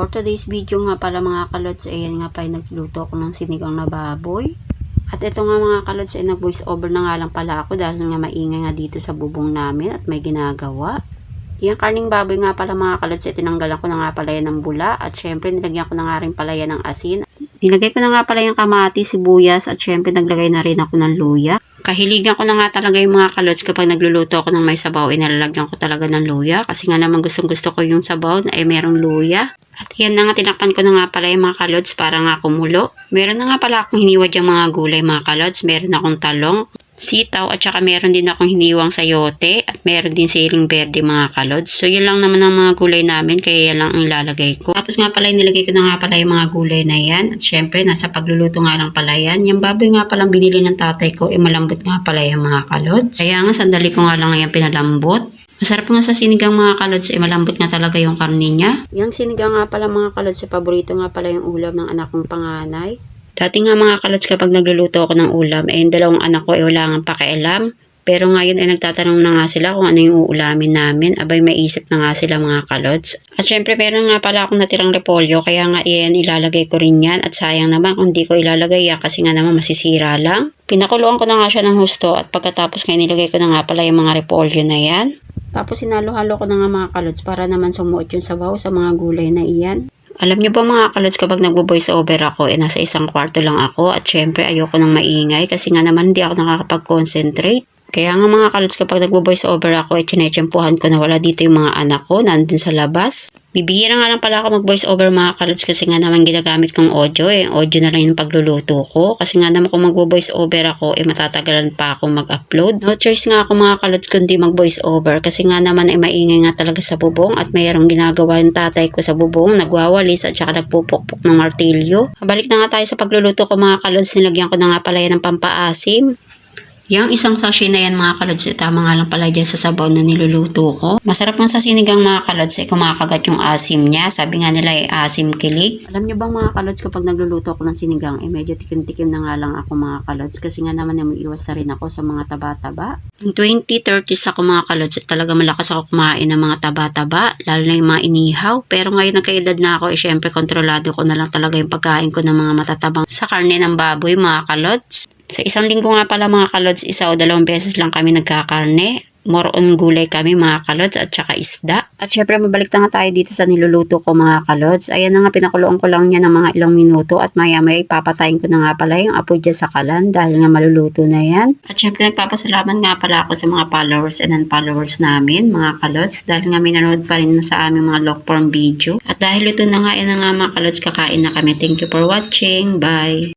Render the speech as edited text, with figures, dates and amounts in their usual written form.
For today's video nga pala mga kalods, ayan nga pala nagluto ako ng sinigang na baboy. At ito nga mga kalods ay nag-voice over na nga lang pala ako dahil nga maingay nga dito sa bubong namin at may ginagawa. Yung karning baboy nga pala mga kalods ay tinanggalan ko na nga pala yan ng bula at syempre nilagyan ko na nga rin pala yan ng asin. Nilagay ko na nga pala yung kamatis, sibuyas at syempre naglagay na rin ako ng luya. Kahiligan ko na nga talaga yung mga kalods kapag nagluluto ako ng may sabaw, inalalagyan ko talaga ng luya. Kasi nga naman gustong gusto ko yung sabaw na merong luya. At yan na nga, tinakpan ko na nga pala yung mga kalods para nga kumulo. Meron na nga pala akong hiniwad yung mga gulay mga kalods. Meron akong talong, sitaw at saka meron din akong hiniwang sayote at meron din siling berde mga kalods. So yun lang naman ang mga gulay namin kaya yan lang ang ilalagay ko. Tapos nga pala nilagay ko na nga pala yung mga gulay na yan. At syempre nasa pagluluto nga lang pala yan. Yung baboy nga palang binili ng tatay ko malambot nga pala yung mga kalods. Kaya nga sandali ko nga lang yan pinalambot. Masarap nga sa sinigang mga kalods malambot nga talaga yung karne niya. Yung sinigang nga pala mga kalods paborito nga pala yung ulam ng anak kong panganay. Dati nga mga kalods kapag nagluluto ako ng ulam, yung dalawang anak ko wala nga pakialam. Pero ngayon ay nagtatanong na nga sila kung ano yung uulamin namin. Abay may isip na nga sila mga kalods. At syempre meron nga pala akong natirang repolyo kaya nga yan ilalagay ko rin yan. At sayang naman kung di ko ilalagay yan kasi nga naman masisira lang. Pinakuluan ko na nga siya ng husto at pagkatapos ngayon nilagay ko na nga pala yung mga repolyo na yan. Tapos sinalo-halo ko na nga mga kalods para naman sumuot yung sabaw sa mga gulay na iyan. Alam niyo ba mga kalods kapag nagvo-voice over ako nasa isang kwarto lang ako at syempre ayoko nang maingay kasi nga naman hindi ako nakakapag-concentrate. Kaya nga mga kalods kapag nagvo-voice over ako chinechempuhan ko na wala dito yung mga anak ko nandun sa labas. Bibihira nga lang pala ako mag-voice over mga kalods kasi nga naman ginagamit kong audio audio na lang yung pagluluto ko kasi nga naman kung mag-voice over ako matatagalan pa ako mag-upload. No choice nga ako mga kalods kundi mag-voice over kasi nga naman maingay nga talaga sa bubong at mayroong ginagawa yung tatay ko sa bubong, nagwawalis at saka nagpupukpok ng martilyo. Balik na nga tayo sa pagluluto ko mga kalods, nilagyan ko na nga pala yan ng pampaasim. Yung isang sachet na yan mga kalods, tama nga lang pala dyan sa sabaw na niluluto ko. Masarap nga sa sinigang mga kalods kumakagat yung asim niya. Sabi nga nila asim kilig. Alam nyo bang mga kalods kapag nagluluto ako ng sinigang medyo tikim-tikim na nga lang ako mga kalods kasi nga naman umiiwas na rin ako sa mga taba-taba. Noong 2030s ako mga kalods talaga malakas ako kumain ng mga taba-taba lalo na yung mga inihaw. Pero ngayon nagkaedad na ako syempre kontrolado ko na lang talaga yung pagkain ko ng mga matatabang sa karne ng baboy mga kalods. Sa isang linggo nga pala mga kalods, 1 o 2 beses lang kami nagkakarne. More on gulay kami mga kalods at saka isda. At syempre mabalik na nga tayo dito sa niluluto ko mga kalods. Ayan na nga pinakuluan ko lang niya ng mga ilang minuto at maya maya papatayin ko na nga pala yung apoy dyan sa kalan dahil nga maluluto na yan. At syempre nagpapasalamat nga pala ako sa mga followers and non-followers namin mga kalods dahil nga may nanood pa rin sa aming mga long form video. At dahil ito na nga yan na nga mga kalods kakain na kami. Thank you for watching. Bye!